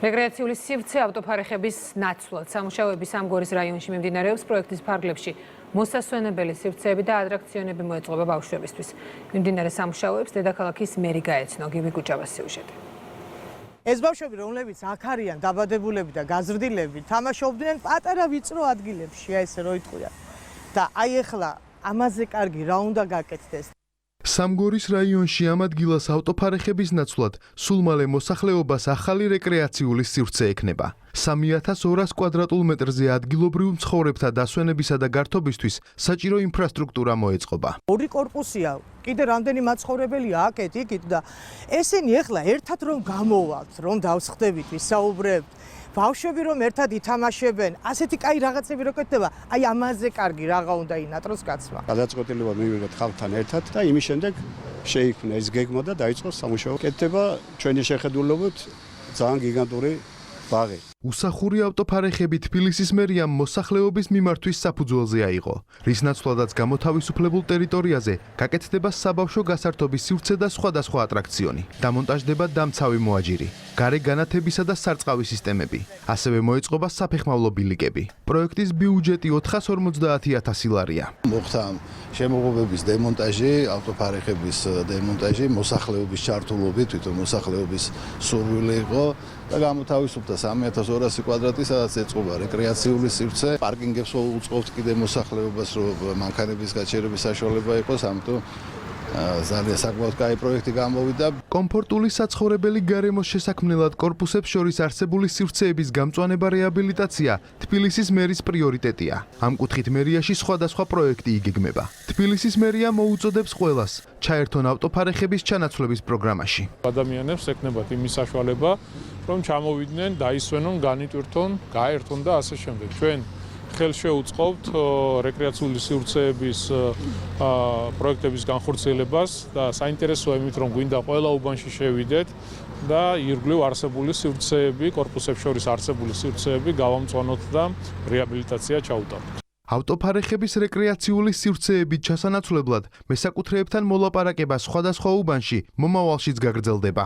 რეკრეაციული სივრცე ავტოფარეხების ნაცვლად სამუშაოების ამგორის რაიონში მიმდინარეობს პროექტის ფარგლებში მოსასვენებელი სივრცეები და ატრაქციონები მოეწყობა ბავშვებისთვის. მიმდინარე სამუშაოებს დედაქალაქის მერი გაეცნო. გივი გუჭავას სიუჟეტი. ეს ბავშვები, რომლებიც აქ არიან დაბადებულები და გაზრდილები, თამაშობდნენ პატარა ვიწრო ადგილებში, ესე რო იტყვია. და აი ახლა ამაზე კარგი რა უნდა გაკეთდეს? სამგორის რაიონში ამ ადგილას ავტოფარეხების ნაცვლად სულ მალე მოსახლეობას ახალი რეკრეაციული სივრცე ექნება. 3200 კვადრატულ მეტრზე ადგილობრივ მცხოვრებთა დასვენებისა და გართობისთვის საჭირო ინფრასტრუქტურა მოეწყობა. ორი კორპუსია, კიდე რამდენი მაცხოვრებელია აქეთ იქით და ესენი ახლა ერთად რომ გამოვალთ, რომ დავსხდებით, ვისაუბრებთ, ბავშვები რომ ერთად ითამაშებენ, ასეთი კაი რაღაცები რო კეთდება, აი ამაზე კარგი რაღა უნდა ინატროს კაცმა. გადაწყვეტილება მივიღეთ ხალხთან ერთად და იმის შემდეგ შეიქმნა ეს გეგმა და დაიწყო სამუშაო. კეთდება ჩვენი შეხედულობით ძალიან გიგანტური ბაღი. უსახური ავტოფარეხები თბილისის მერიამ მოსახლეობის მიმართვის საფუძველზე აიღო, რის ნაცვლადაც გამოთავისუფლებულ ტერიტორიაზე გაკეთდება საბავშვო გასართობის სივრცე და სხვადასხვა ატრაქციონი. დამონტაჟდება დამცავი მოაჯირი, გარე განათებისა და სარწყავი სისტემები. ასევე მოეწყობა საფეხმავლო ბილიკები. პროექტის ბიუჯეტი 450.000 ლარია. მოხდა შემოღობების დემონტაჟი, ავტოფარეხების დემონტაჟი, მოსახლეობის ჩართულობით, თვითონ მოსახლეობის სურვილი იყო და გამოთავისუფლდა 3200 კვადრატი, სადაც ეწყობა რეკრეაციული სივრცე. პარკინგებს უწყობთ კიდე მოსახლეობას, რომ მანქანების გაჩერების საშუალება იყოს, ამიტომ ძალიან საკმაოდ კაი პროექტი გამოვიდა. კომფორტული საცხოვრებელი გარემოს შესაქმნელად კორპუსებს შორის არსებული სივრცეების გამწვანება რეაბილიტაცია თბილისის მერის პრიორიტეტია. ამ კუთხით მერიაში სხვადასხვა პროექტი იგეგმება. თბილისის მერია მოუწოდებს ყველას ჩაერთონ ავტოფარეხების ჩანაცვლების პროგრამაში. ადამიანებს ექნებათ იმის საშუალება, რომ ჩამოვიდნენ, დაისვენონ, განიტვირთონ, გაერთონ და ასე შემდეგ. ჩვენ ხელშეუწყობთ რეკრეაციული სივრცეების პროექტების განხორციელებას და საინტერესოა იმით, რომ გვინდა ყველა უბანში შევიდეთ და ირგვლივ არსებული სივრცეები, კორპუსებს შორის არსებული სივრცეები გავამწვანოთ და რეაბილიტაცია ჩაუტაროთ. ავტოფარეხების რეკრეაციული სივრცეებით ჩასანაცვლებლად მესაკუთრეებთან მოლაპარაკება სხვადასხვა უბანში მომავალშიც გაგრძელდება.